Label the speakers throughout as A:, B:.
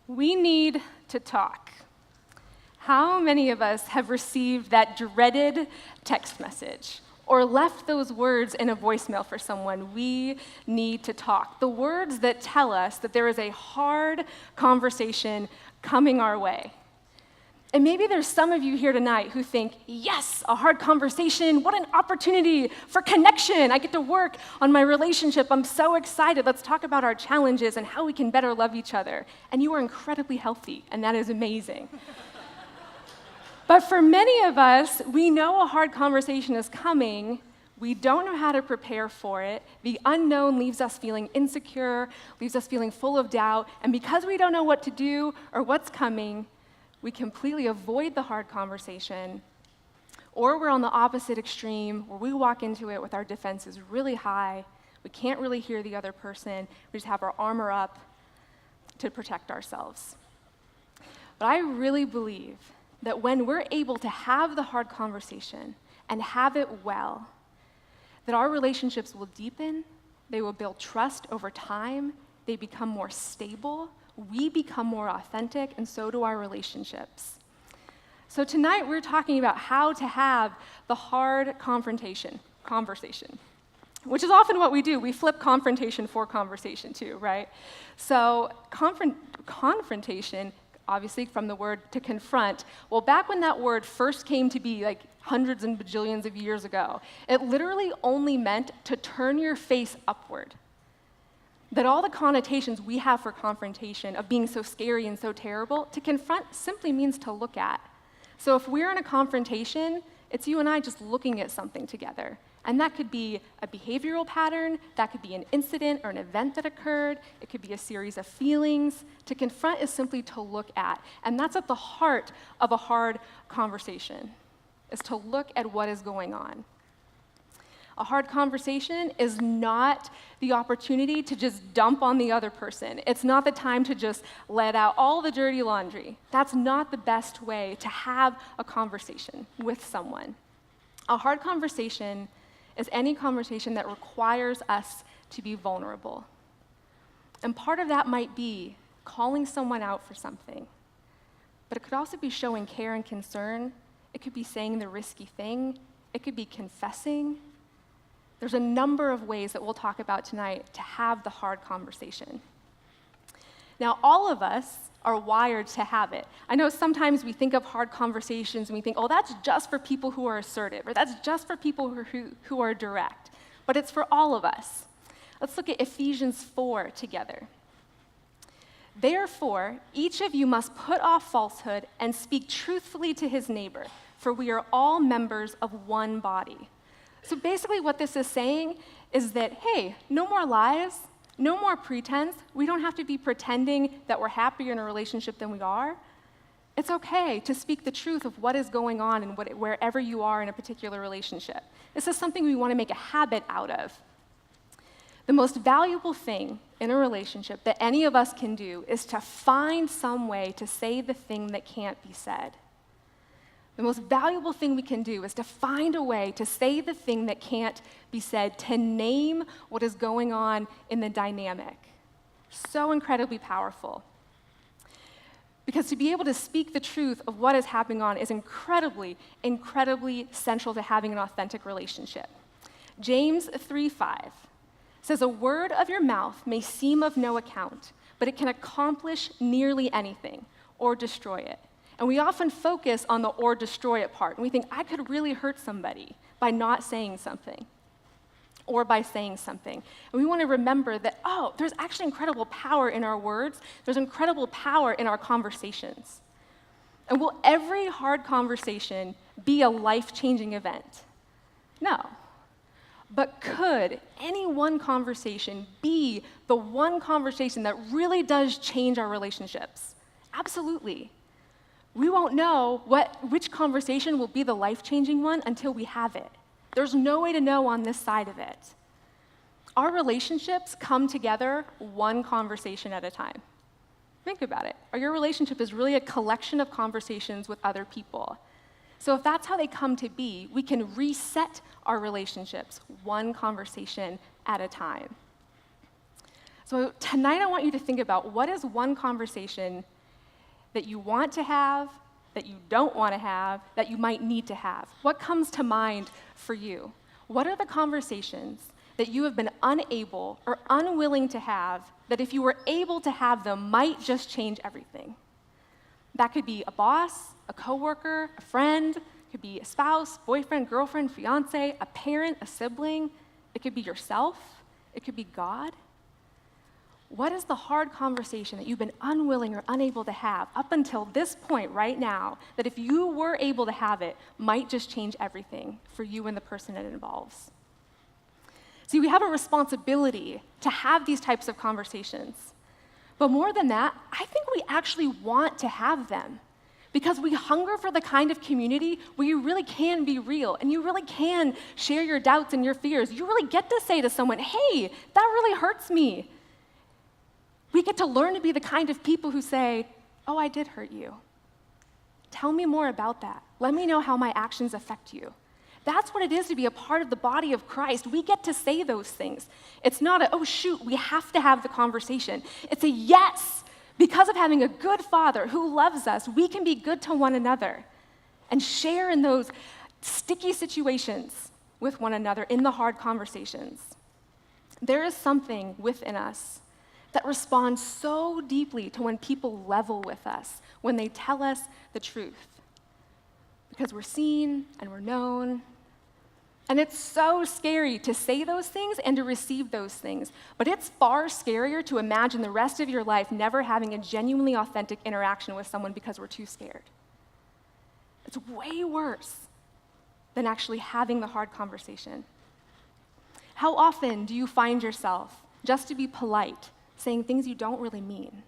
A: We need to talk. How many of us have received that dreaded text message or left those words in a voicemail for someone? We need to talk. The words that tell us that there is a hard conversation coming our way. And maybe there's some of you here tonight who think, yes, a hard conversation, what an opportunity for connection. I get to work on my relationship. I'm so excited. Let's talk about our challenges and how we can better love each other. And you are incredibly healthy, and that is amazing. But for many of us, we know a hard conversation is coming. We don't know how to prepare for it. The unknown leaves us feeling insecure, leaves us feeling full of doubt. And because we don't know what to do or what's coming, we completely avoid the hard conversation, or we're on the opposite extreme where we walk into it with our defenses really high. We can't really hear the other person. We just have our armor up to protect ourselves. But I really believe that when we're able to have the hard conversation and have it well, that our relationships will deepen, they will build trust over time, they become more stable, we become more authentic, and so do our relationships. So tonight we're talking about how to have the hard conversation, which is often what we do. We flip confrontation for conversation too, right? So confrontation, obviously from the word to confront, well, back when that word first came to be, like hundreds and bajillions of years ago, it literally only meant to turn your face upward. That all the connotations we have for confrontation of being so scary and so terrible, to confront simply means to look at. So if we're in a confrontation, it's you and I just looking at something together. And that could be a behavioral pattern, that could be an incident or an event that occurred, it could be a series of feelings. To confront is simply to look at. And that's at the heart of a hard conversation, is to look at what is going on. A hard conversation is not the opportunity to just dump on the other person. It's not the time to just let out all the dirty laundry. That's not the best way to have a conversation with someone. A hard conversation is any conversation that requires us to be vulnerable. And part of that might be calling someone out for something. But it could also be showing care and concern. It could be saying the risky thing. It could be confessing. There's a number of ways that we'll talk about tonight to have the hard conversation. Now, all of us are wired to have it. I know sometimes we think of hard conversations and we think, oh, that's just for people who are assertive, or that's just for people who are direct. But it's for all of us. Let's look at Ephesians 4 together. Therefore, each of you must put off falsehood and speak truthfully to his neighbor, for we are all members of one body. So basically what this is saying is that, hey, no more lies, no more pretense. We don't have to be pretending that we're happier in a relationship than we are. It's okay to speak the truth of what is going on and wherever you are in a particular relationship. This is something we want to make a habit out of. The most valuable thing in a relationship that any of us can do is to find some way to say the thing that can't be said. The most valuable thing we can do is to find a way to say the thing that can't be said, to name what is going on in the dynamic. So incredibly powerful. Because to be able to speak the truth of what is happening on is incredibly, incredibly central to having an authentic relationship. James 3:5 says, a word of your mouth may seem of no account, but it can accomplish nearly anything or destroy it. And we often focus on the or destroy it part, and we think, I could really hurt somebody by not saying something or by saying something. And we want to remember that, oh, there's actually incredible power in our words. There's incredible power in our conversations. And will every hard conversation be a life-changing event? No. But could any one conversation be the one conversation that really does change our relationships? Absolutely. We won't know which conversation will be the life-changing one until we have it. There's no way to know on this side of it. Our relationships come together one conversation at a time. Think about it. Your relationship is really a collection of conversations with other people. So if that's how they come to be, we can reset our relationships one conversation at a time. So tonight I want you to think about what is one conversation that you want to have, that you don't want to have, that you might need to have? What comes to mind for you? What are the conversations that you have been unable or unwilling to have that if you were able to have them might just change everything? That could be a boss, a coworker, a friend, it could be a spouse, boyfriend, girlfriend, fiance, a parent, a sibling. It could be yourself. It could be God. What is the hard conversation that you've been unwilling or unable to have up until this point right now that if you were able to have it, might just change everything for you and the person it involves? See, we have a responsibility to have these types of conversations. But more than that, I think we actually want to have them because we hunger for the kind of community where you really can be real and you really can share your doubts and your fears. You really get to say to someone, hey, that really hurts me. We get to learn to be the kind of people who say, oh, I did hurt you. Tell me more about that. Let me know how my actions affect you. That's what it is to be a part of the body of Christ. We get to say those things. It's not a, oh, shoot, we have to have the conversation. It's a yes. Because of having a good Father who loves us, we can be good to one another and share in those sticky situations with one another in the hard conversations. There is something within us that responds so deeply to when people level with us, when they tell us the truth. Because we're seen and we're known. And it's so scary to say those things and to receive those things. But it's far scarier to imagine the rest of your life never having a genuinely authentic interaction with someone because we're too scared. It's way worse than actually having the hard conversation. How often do you find yourself, just to be polite, saying things you don't really mean?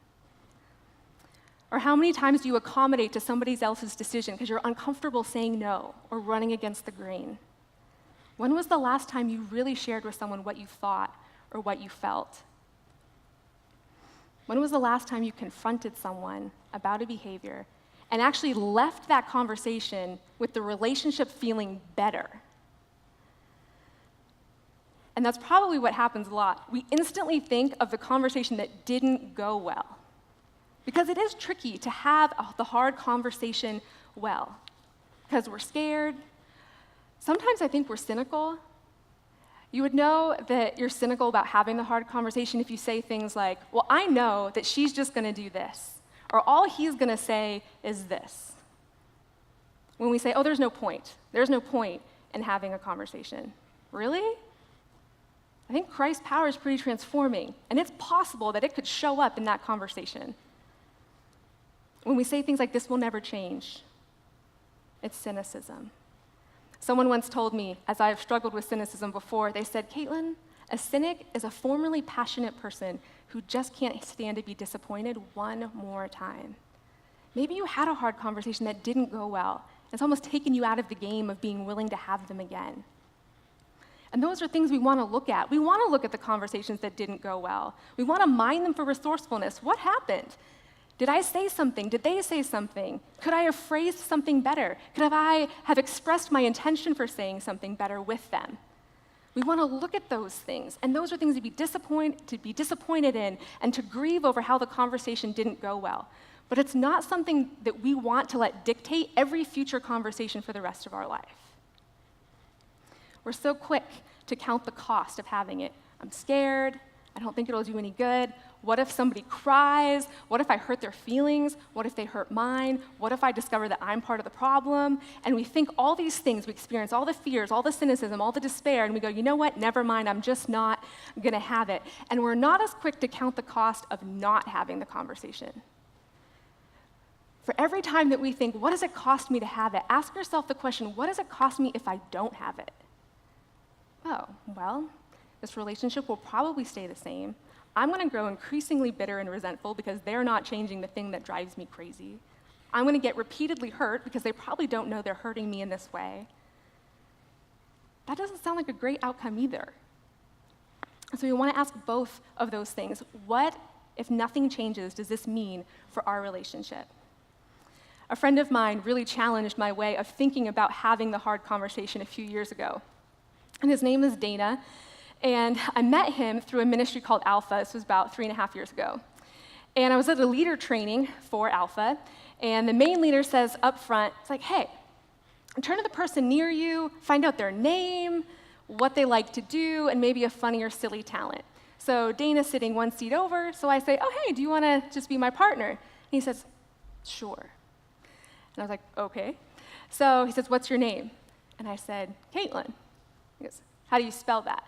A: Or how many times do you accommodate to somebody else's decision because you're uncomfortable saying no or running against the grain? When was the last time you really shared with someone what you thought or what you felt? When was the last time you confronted someone about a behavior and actually left that conversation with the relationship feeling better? And that's probably what happens a lot. We instantly think of the conversation that didn't go well. Because it is tricky to have the hard conversation well. Because we're scared. Sometimes I think we're cynical. You would know that you're cynical about having the hard conversation if you say things like, well, I know that she's just going to do this. Or all he's going to say is this. When we say, oh, there's no point. There's no point in having a conversation. Really? I think Christ's power is pretty transforming, and it's possible that it could show up in that conversation. When we say things like, this will never change, it's cynicism. Someone once told me, as I've struggled with cynicism before, they said, Caitlin, a cynic is a formerly passionate person who just can't stand to be disappointed one more time. Maybe you had a hard conversation that didn't go well. It's almost taken you out of the game of being willing to have them again. And those are things we want to look at. We want to look at the conversations that didn't go well. We want to mine them for resourcefulness. What happened? Did I say something? Did they say something? Could I have phrased something better? Could I have expressed my intention for saying something better with them? We want to look at those things, and those are things to be disappointed in and to grieve over how the conversation didn't go well. But it's not something that we want to let dictate every future conversation for the rest of our life. We're so quick to count the cost of having it. I'm scared. I don't think it'll do any good. What if somebody cries? What if I hurt their feelings? What if they hurt mine? What if I discover that I'm part of the problem? And we think all these things, we experience all the fears, all the cynicism, all the despair, and we go, you know what, never mind, I'm just not gonna have it. And we're not as quick to count the cost of not having the conversation. For every time that we think, what does it cost me to have it? Ask yourself the question, what does it cost me if I don't have it? Oh, well, this relationship will probably stay the same. I'm going to grow increasingly bitter and resentful because they're not changing the thing that drives me crazy. I'm going to get repeatedly hurt because they probably don't know they're hurting me in this way. That doesn't sound like a great outcome either. So we want to ask both of those things. What, if nothing changes, does this mean for our relationship? A friend of mine really challenged my way of thinking about having the hard conversation a few years ago. And his name is Dana. And I met him through a ministry called Alpha. This was about 3.5 years ago. And I was at a leader training for Alpha, and the main leader says up front, it's like, hey, turn to the person near you, find out their name, what they like to do, and maybe a funny or silly talent. So Dana's sitting one seat over, so I say, oh, hey, do you want to just be my partner? And he says, sure. And I was like, okay. So he says, what's your name? And I said, Caitlin. He goes, how do you spell that?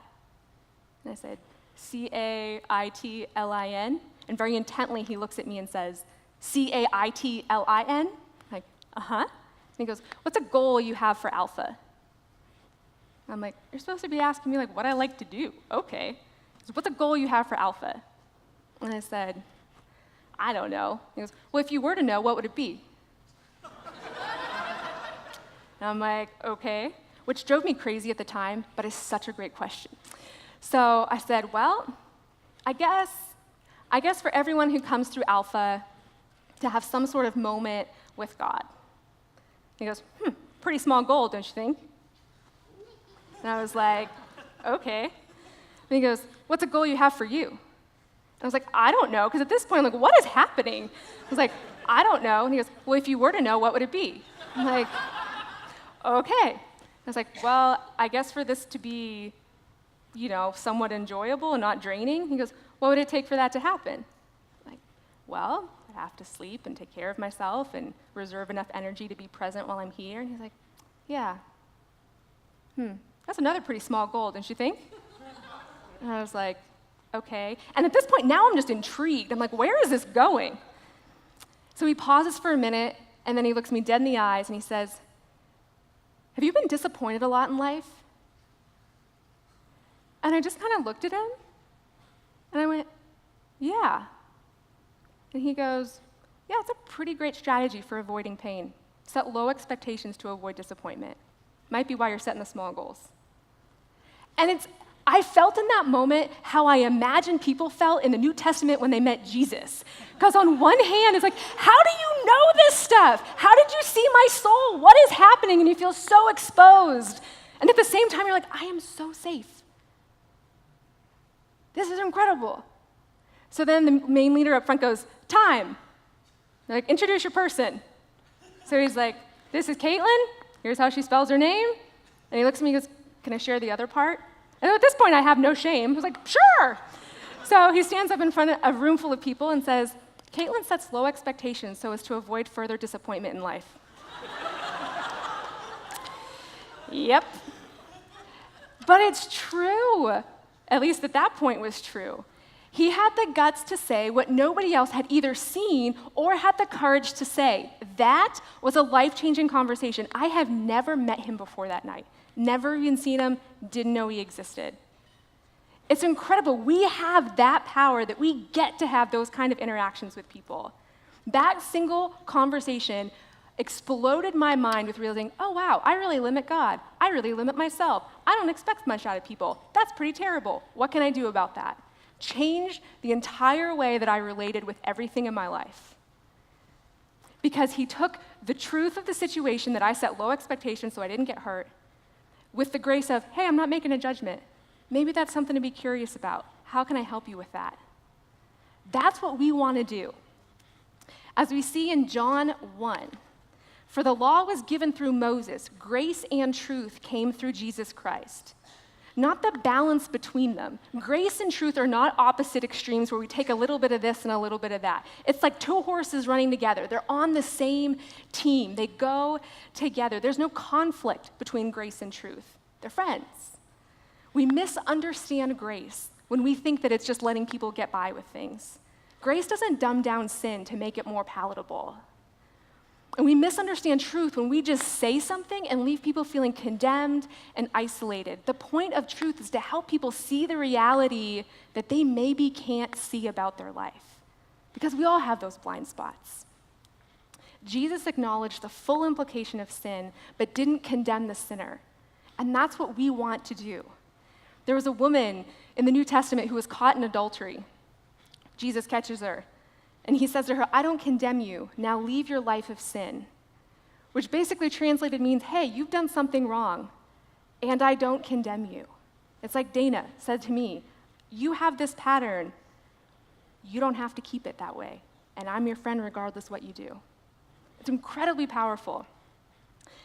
A: And I said, Caitlin. And very intently, he looks at me and says, Caitlin? I'm like, uh-huh. And he goes, what's a goal you have for Alpha? I'm like, you're supposed to be asking me like what I like to do. Okay. So what's a goal you have for Alpha? And I said, I don't know. He goes, well, if you were to know, what would it be? And I'm like, okay, which drove me crazy at the time, but it's such a great question. So I said, well, I guess for everyone who comes through Alpha to have some sort of moment with God. He goes, pretty small goal, don't you think? And I was like, okay. And he goes, what's a goal you have for you? And I was like, I don't know, because at this point, I'm like, what is happening? I was like, I don't know. And he goes, well, if you were to know, what would it be? I'm like, okay. I was like, well, I guess for this to be, somewhat enjoyable and not draining. He goes, what would it take for that to happen? I'm like, well, I'd have to sleep and take care of myself and reserve enough energy to be present while I'm here. And he's like, yeah. That's another pretty small goal, don't you think? And I was like, okay. And at this point, now I'm just intrigued. I'm like, where is this going? So he pauses for a minute, and then he looks me dead in the eyes, and he says, have you been disappointed a lot in life? And I just kind of looked at him, and I went, yeah. And he goes, yeah, it's a pretty great strategy for avoiding pain. Set low expectations to avoid disappointment. Might be why you're setting the small goals. And I felt in that moment how I imagine people felt in the New Testament when they met Jesus. Because on one hand, it's like, how do you know this stuff? How did you see my soul? What is happening? And you feel so exposed. And at the same time, you're like, I am so safe. This is incredible. So then the main leader up front goes, time. They're like, introduce your person. So he's like, this is Caitlin. Here's how she spells her name. And he looks at me and goes, can I share the other part? And at this point, I have no shame. I was like, sure. So he stands up in front of a room full of people and says, Caitlin sets low expectations so as to avoid further disappointment in life. Yep. But it's true. At least at that point was true. He had the guts to say what nobody else had either seen or had the courage to say. That was a life-changing conversation. I have never met him before that night. Never even seen him, didn't know he existed. It's incredible. We have that power that we get to have those kind of interactions with people. That single conversation exploded my mind with realizing, oh wow, I really limit God. I really limit myself. I don't expect much out of people. That's pretty terrible. What can I do about that? Changed the entire way that I related with everything in my life. Because he took the truth of the situation that I set low expectations so I didn't get hurt, with the grace of, hey, I'm not making a judgment. Maybe that's something to be curious about. How can I help you with that? That's what we want to do. As we see in John 1, for the law was given through Moses, grace and truth came through Jesus Christ. Not the balance between them. Grace and truth are not opposite extremes where we take a little bit of this and a little bit of that. It's like two horses running together. They're on the same team. They go together. There's no conflict between grace and truth. They're friends. We misunderstand grace when we think that it's just letting people get by with things. Grace doesn't dumb down sin to make it more palatable. And we misunderstand truth when we just say something and leave people feeling condemned and isolated. The point of truth is to help people see the reality that they maybe can't see about their life. Because we all have those blind spots. Jesus acknowledged the full implication of sin, but didn't condemn the sinner. And that's what we want to do. There was a woman in the New Testament who was caught in adultery. Jesus catches her. And he says to her, I don't condemn you. Now leave your life of sin. Which basically translated means, hey, you've done something wrong, and I don't condemn you. It's like Dana said to me, you have this pattern. You don't have to keep it that way, and I'm your friend regardless what you do. It's incredibly powerful.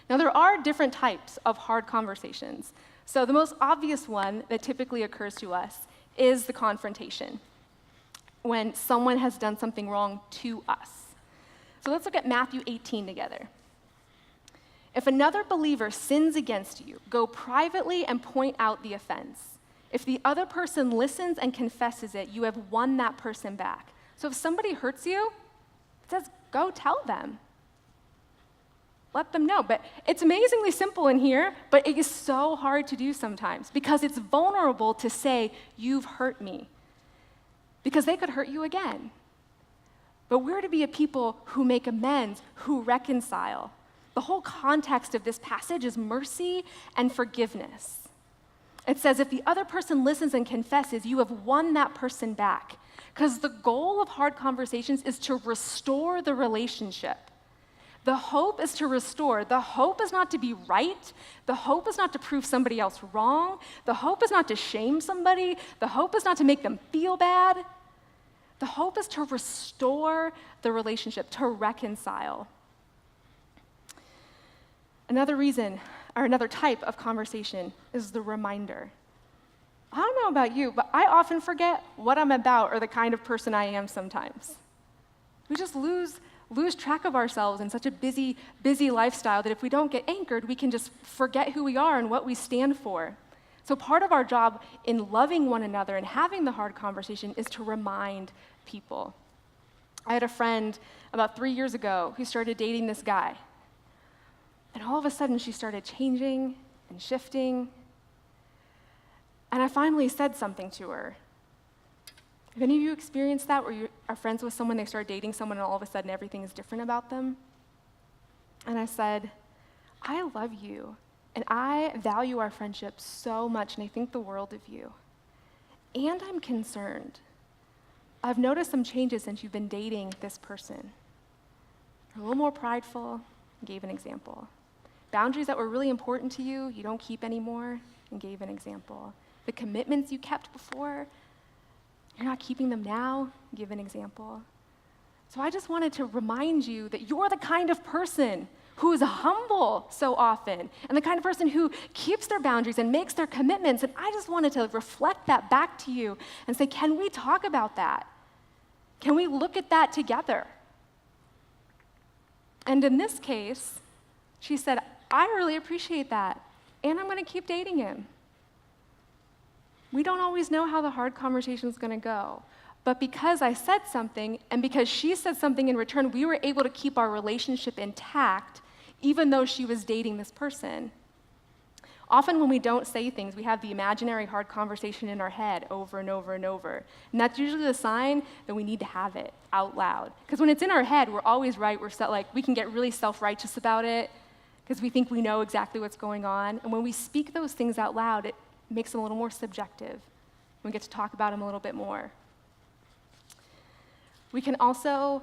A: Now, there are different types of hard conversations. So the most obvious one that typically occurs to us is the confrontation, when someone has done something wrong to us. So let's look at Matthew 18 together. If another believer sins against you, go privately and point out the offense. If the other person listens and confesses it, you have won that person back. So if somebody hurts you, it says, go tell them. Let them know. But it's amazingly simple in here, but it is so hard to do sometimes because it's vulnerable to say, you've hurt me, because they could hurt you again. But we're to be a people who make amends, who reconcile. The whole context of this passage is mercy and forgiveness. It says, if the other person listens and confesses, you have won that person back. Because the goal of hard conversations is to restore the relationship. The hope is to restore. The hope is not to be right. The hope is not to prove somebody else wrong. The hope is not to shame somebody. The hope is not to make them feel bad. The hope is to restore the relationship, to reconcile. Another reason, or another type of conversation, is the reminder. I don't know about you, but I often forget what I'm about or the kind of person I am sometimes. We just lose track of ourselves in such a busy lifestyle that if we don't get anchored, we can just forget who we are and what we stand for. So part of our job in loving one another and having the hard conversation is to remind people. I had a friend about 3 years ago who started dating this guy. And all of a sudden, she started changing and shifting. And I finally said something to her. Have any of you experienced that, where you are friends with someone, they start dating someone, and all of a sudden everything is different about them? And I said, I love you, and I value our friendship so much, and I think the world of you. And I'm concerned. I've noticed some changes since you've been dating this person. You're a little more prideful, gave an example. Boundaries that were really important to you, you don't keep anymore, and gave an example. The commitments you kept before, you're not keeping them now, give an example. So I just wanted to remind you that you're the kind of person who is humble so often, and the kind of person who keeps their boundaries and makes their commitments. And I just wanted to reflect that back to you and say, can we talk about that? Can we look at that together? And in this case, she said, I really appreciate that, and I'm going to keep dating him. We don't always know how the hard conversation is going to go. But because I said something, and because she said something in return, we were able to keep our relationship intact, even though she was dating this person. Often when we don't say things, we have the imaginary hard conversation in our head over and over and over. And that's usually the sign that we need to have it out loud. Because when it's in our head, we're always right. We can get really self-righteous about it because we think we know exactly what's going on. And when we speak those things out loud, it makes them a little more subjective. We get to talk about them a little bit more. We can also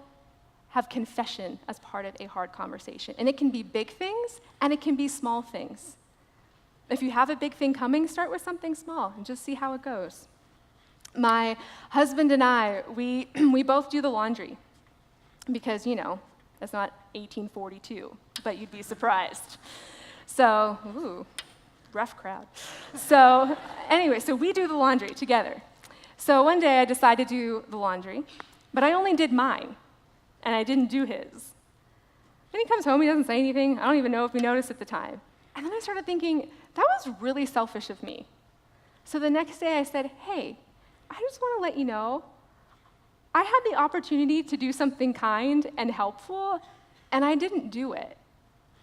A: have confession as part of a hard conversation. And it can be big things, and it can be small things. If you have a big thing coming, start with something small and just see how it goes. My husband and I, we both do the laundry because, it's not 1842, but you'd be surprised. So, rough crowd. So anyway, we do the laundry together. So one day I decided to do the laundry, but I only did mine, and I didn't do his. Then he comes home, he doesn't say anything. I don't even know if we noticed at the time. And then I started thinking, that was really selfish of me. So the next day I said, hey, I just want to let you know, I had the opportunity to do something kind and helpful, and I didn't do it.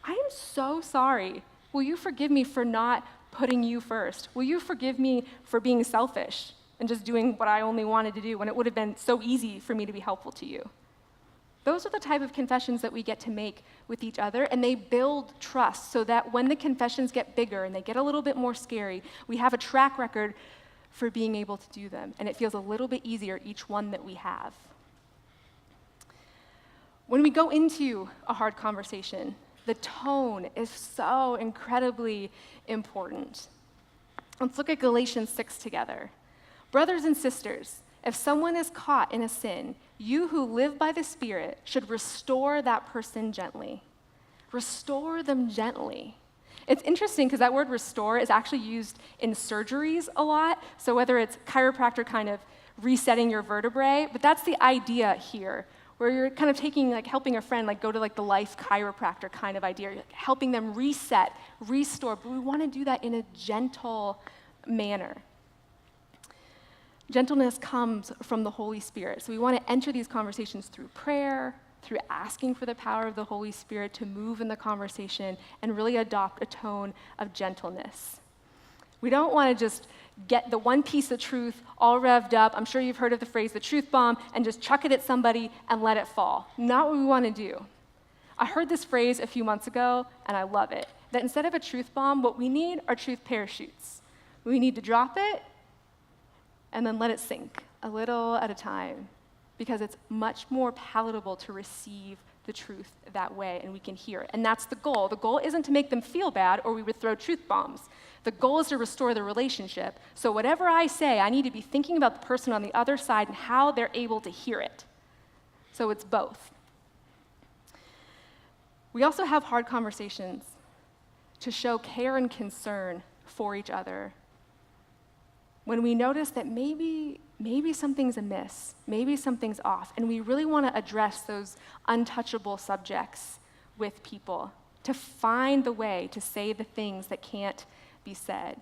A: I am so sorry. Will you forgive me for not putting you first? Will you forgive me for being selfish and just doing what I only wanted to do when it would have been so easy for me to be helpful to you? Those are the type of confessions that we get to make with each other, and they build trust so that when the confessions get bigger and they get a little bit more scary, we have a track record for being able to do them, and it feels a little bit easier each one that we have. When we go into a hard conversation, the tone is so incredibly important. Let's look at Galatians 6 together. Brothers and sisters, If someone is caught in a sin, you who live by the Spirit should restore that person gently. Restore them gently. It's interesting because that word restore is actually used in surgeries a lot. So whether it's chiropractor kind of resetting your vertebrae, but that's the idea here, where you're kind of taking, like helping a friend, like go to like the life chiropractor kind of idea, you're helping them reset, restore, but we want to do that in a gentle manner. Gentleness comes from the Holy Spirit. So we want to enter these conversations through prayer, through asking for the power of the Holy Spirit to move in the conversation and really adopt a tone of gentleness. We don't want to just get the one piece of truth all revved up. I'm sure you've heard of the phrase, the truth bomb, and just chuck it at somebody and let it fall. Not what we want to do. I heard this phrase a few months ago, and I love it, that instead of a truth bomb, what we need are truth parachutes. We need to drop it and then let it sink a little at a time, because it's much more palatable to receive the truth that way, and we can hear it. And that's the goal. The goal isn't to make them feel bad, or we would throw truth bombs. The goal is to restore the relationship. So whatever I say, I need to be thinking about the person on the other side and how they're able to hear it. So it's both. We also have hard conversations to show care and concern for each other. When we notice that maybe something's amiss, maybe something's off, and we really want to address those untouchable subjects with people, to find the way to say the things that can't be said.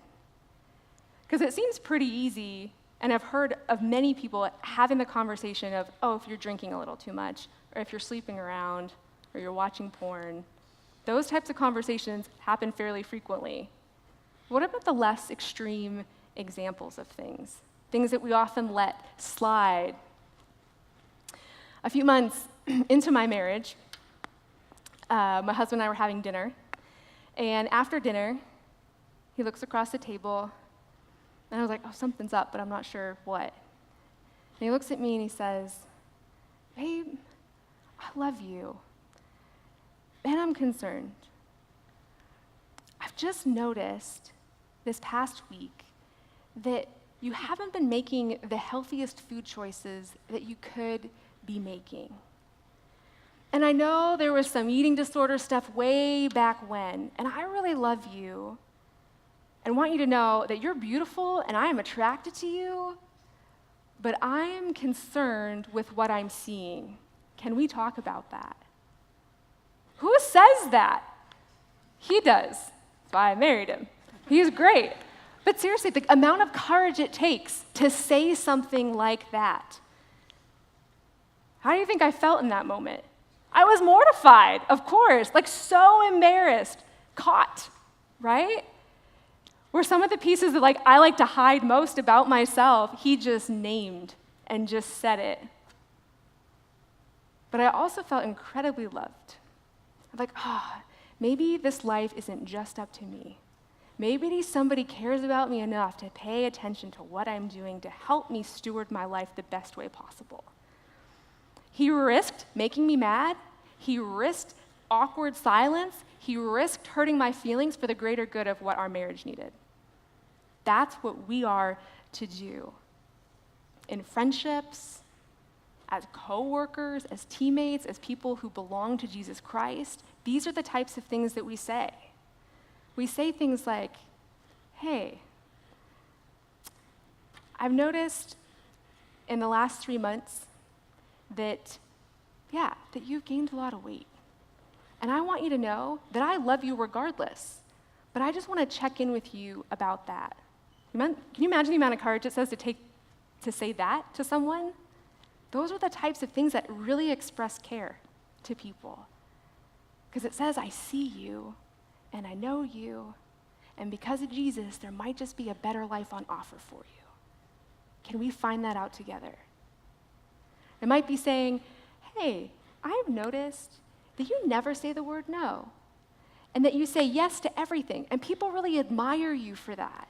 A: Because it seems pretty easy, and I've heard of many people having the conversation of, oh, if you're drinking a little too much, or if you're sleeping around, or you're watching porn. Those types of conversations happen fairly frequently. What about the less extreme examples of things that we often let slide? A few months into my marriage, my husband and I were having dinner, and after dinner, he looks across the table, and I was like, oh, something's up, but I'm not sure what. And he looks at me and he says, babe, I love you, and I'm concerned. I've just noticed this past week that you haven't been making the healthiest food choices that you could be making. And I know there was some eating disorder stuff way back when, and I really love you and want you to know that you're beautiful and I am attracted to you, but I am concerned with what I'm seeing. Can we talk about that? Who says that? He does. That's why I married him. He's great. But seriously, the amount of courage it takes to say something like that. How do you think I felt in that moment? I was mortified, of course, like so embarrassed, caught, right? Were some of the pieces that I like to hide most about myself, he just named and just said it. But I also felt incredibly loved. I'm like, maybe this life isn't just up to me. Maybe somebody cares about me enough to pay attention to what I'm doing to help me steward my life the best way possible. He risked making me mad. He risked awkward silence. He risked hurting my feelings for the greater good of what our marriage needed. That's what we are to do. In friendships, as co-workers, as teammates, as people who belong to Jesus Christ, these are the types of things that we say. We say things like, hey, I've noticed in the last 3 months that you've gained a lot of weight. And I want you to know that I love you regardless, but I just want to check in with you about that. Can you imagine the amount of courage it says to say that to someone? Those are the types of things that really express care to people. Because it says, I see you, and I know you, and because of Jesus, there might just be a better life on offer for you. Can we find that out together? It might be saying, hey, I've noticed that you never say the word no, and that you say yes to everything, and people really admire you for that.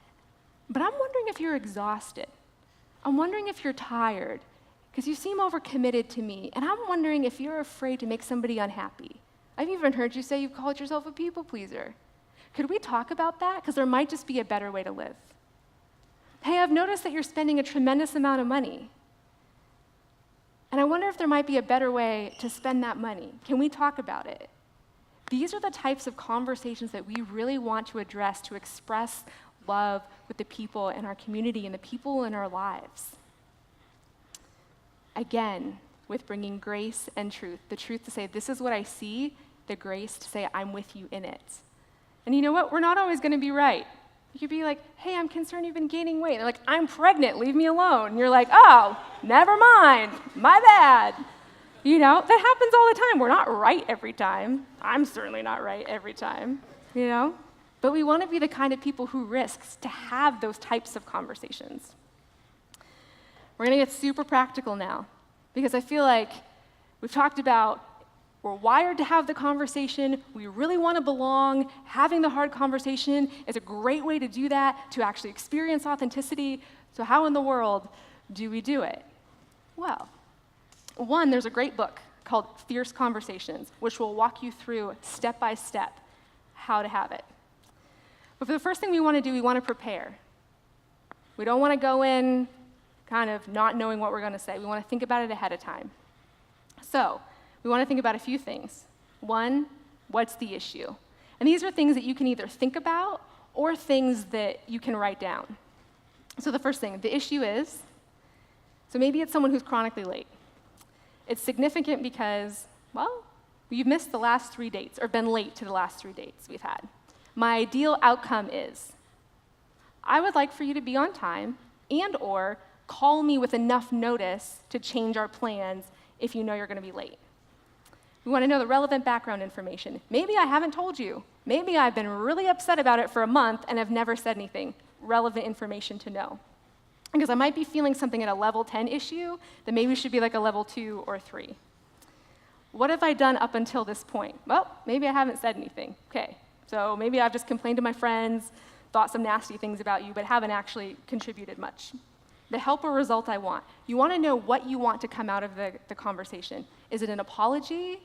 A: But I'm wondering if you're exhausted. I'm wondering if you're tired, because you seem overcommitted to me, and I'm wondering if you're afraid to make somebody unhappy. I've even heard you say you've called yourself a people pleaser. Could we talk about that? Because there might just be a better way to live. Hey, I've noticed that you're spending a tremendous amount of money. And I wonder if there might be a better way to spend that money. Can we talk about it? These are the types of conversations that we really want to address to express love with the people in our community and the people in our lives. Again, with bringing grace and truth, the truth to say, this is what I see, the grace to say, I'm with you in it. And you know what? We're not always going to be right. You could be like, hey, I'm concerned you've been gaining weight. They're like, I'm pregnant, leave me alone. And you're like, oh, never mind, my bad. You know, that happens all the time. We're not right every time. I'm certainly not right every time, you know? But we want to be the kind of people who risks to have those types of conversations. We're going to get super practical now, because I feel like we've talked about we're wired to have the conversation, we really want to belong, having the hard conversation is a great way to do that, to actually experience authenticity. So how in the world do we do it? Well, one, there's a great book called Fierce Conversations, which will walk you through step by step how to have it. But for the first thing we want to do, we want to prepare. We don't want to go in kind of not knowing what we're going to say. We want to think about it ahead of time. So we want to think about a few things. One, what's the issue? And these are things that you can either think about or things that you can write down. So the first thing, the issue is, so maybe it's someone who's chronically late. It's significant because, well, you've missed the last 3 dates or been late to the last 3 dates we've had. My ideal outcome is, I would like for you to be on time and or call me with enough notice to change our plans if you know you're going to be late. We want to know the relevant background information. Maybe I haven't told you. Maybe I've been really upset about it for a month and have never said anything. Relevant information to know. Because I might be feeling something at a level 10 issue that maybe should be like a level 2 or 3. What have I done up until this point? Well, maybe I haven't said anything. Okay, so maybe I've just complained to my friends, thought some nasty things about you, but haven't actually contributed much. The help or result I want. You want to know what you want to come out of the conversation. Is it an apology?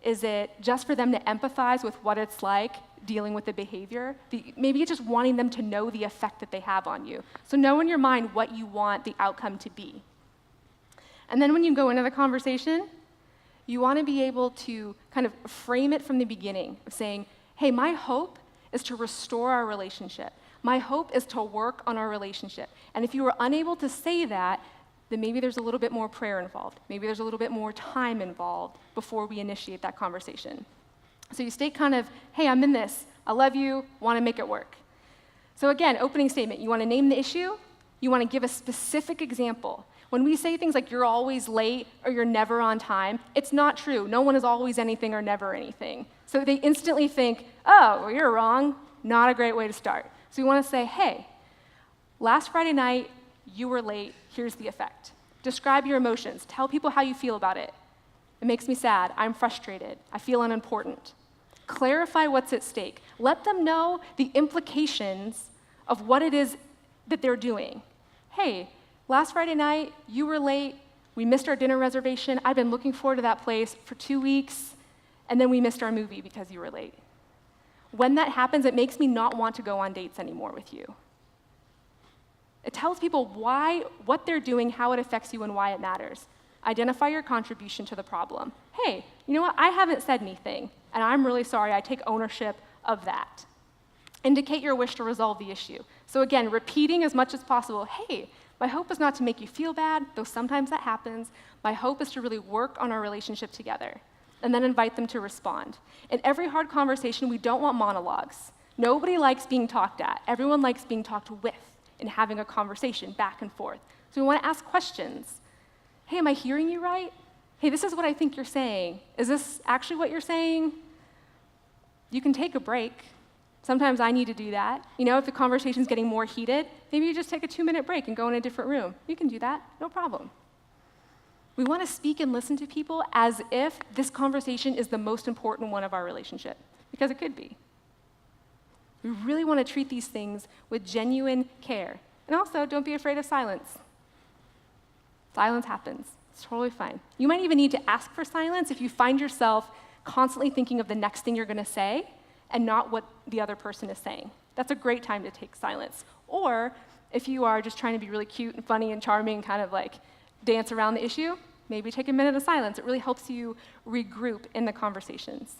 A: Is it just for them to empathize with what it's like dealing with the behavior? Maybe it's just wanting them to know the effect that they have on you. So know in your mind what you want the outcome to be. And then when you go into the conversation, you want to be able to kind of frame it from the beginning, of saying, hey, my hope is to restore our relationship. My hope is to work on our relationship. And if you were unable to say that, then maybe there's a little bit more prayer involved. Maybe there's a little bit more time involved before we initiate that conversation. So you state kind of, hey, I'm in this. I love you, want to make it work. So again, opening statement, you want to name the issue. You want to give a specific example. When we say things like you're always late or you're never on time, it's not true. No one is always anything or never anything. So they instantly think, oh, well, you're wrong. Not a great way to start. So you want to say, hey, last Friday night, you were late, here's the effect. Describe your emotions. Tell people how you feel about it. It makes me sad. I'm frustrated. I feel unimportant. Clarify what's at stake. Let them know the implications of what it is that they're doing. Hey, last Friday night, you were late. We missed our dinner reservation. I've been looking forward to that place for 2 weeks, and then we missed our movie because you were late. When that happens, it makes me not want to go on dates anymore with you. It tells people what they're doing, how it affects you, and why it matters. Identify your contribution to the problem. Hey, you know what? I haven't said anything, and I'm really sorry. I take ownership of that. Indicate your wish to resolve the issue. So again, repeating as much as possible, hey, my hope is not to make you feel bad, though sometimes that happens. My hope is to really work on our relationship together. And then invite them to respond. In every hard conversation, we don't want monologues. Nobody likes being talked at. Everyone likes being talked with and having a conversation back and forth. So we want to ask questions. Hey, am I hearing you right? Hey, this is what I think you're saying. Is this actually what you're saying? You can take a break. Sometimes I need to do that. You know, if the conversation's getting more heated, maybe you just take a 2-minute break and go in a different room. You can do that, no problem. We want to speak and listen to people as if this conversation is the most important one of our relationship, because it could be. We really want to treat these things with genuine care. And also, don't be afraid of silence. Silence happens. It's totally fine. You might even need to ask for silence if you find yourself constantly thinking of the next thing you're going to say and not what the other person is saying. That's a great time to take silence. Or if you are just trying to be really cute and funny and charming and kind of like dance around the issue, Maybe take a minute of silence. It really helps you regroup in the conversations.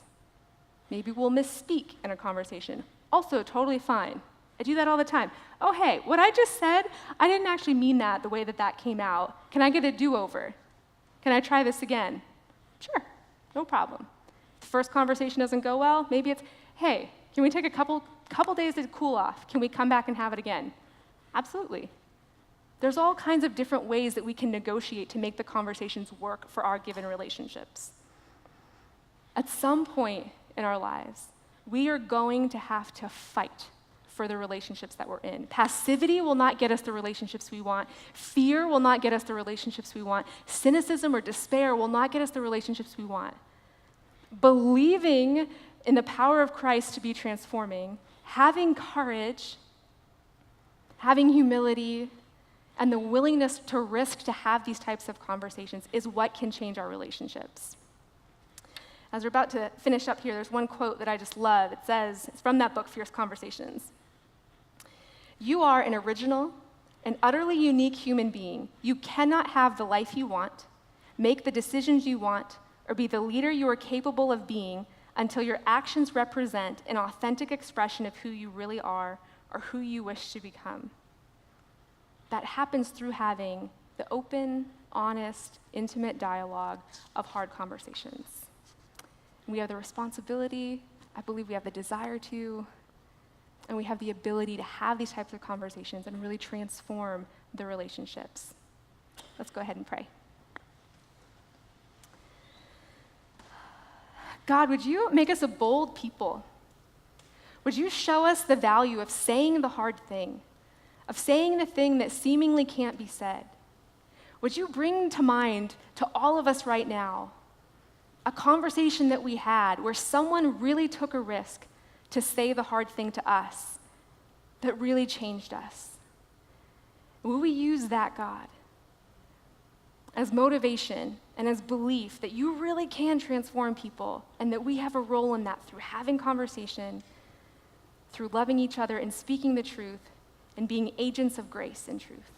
A: Maybe we'll misspeak in a conversation. Also, totally fine. I do that all the time. Oh, hey, what I just said, I didn't actually mean that the way that that came out. Can I get a do-over? Can I try this again? Sure, no problem. If the first conversation doesn't go well, maybe it's, hey, can we take a couple days to cool off? Can we come back and have it again? Absolutely. There's all kinds of different ways that we can negotiate to make the conversations work for our given relationships. At some point in our lives, we are going to have to fight for the relationships that we're in. Passivity will not get us the relationships we want. Fear will not get us the relationships we want. Cynicism or despair will not get us the relationships we want. Believing in the power of Christ to be transforming, having courage, having humility, and the willingness to risk to have these types of conversations is what can change our relationships. As we're about to finish up here, there's one quote that I just love. It says, it's from that book, Fierce Conversations. "You are an original, an utterly unique human being. You cannot have the life you want, make the decisions you want, or be the leader you are capable of being until your actions represent an authentic expression of who you really are or who you wish to become." That happens through having the open, honest, intimate dialogue of hard conversations. We have the responsibility, I believe we have the desire to, and we have the ability to have these types of conversations and really transform the relationships. Let's go ahead and pray. God, would you make us a bold people? Would you show us the value of saying the hard thing, of saying the thing that seemingly can't be said? Would you bring to mind to all of us right now a conversation that we had where someone really took a risk to say the hard thing to us that really changed us? Will we use that, God, as motivation and as belief that you really can transform people and that we have a role in that through having conversation, through loving each other and speaking the truth and being agents of grace and truth?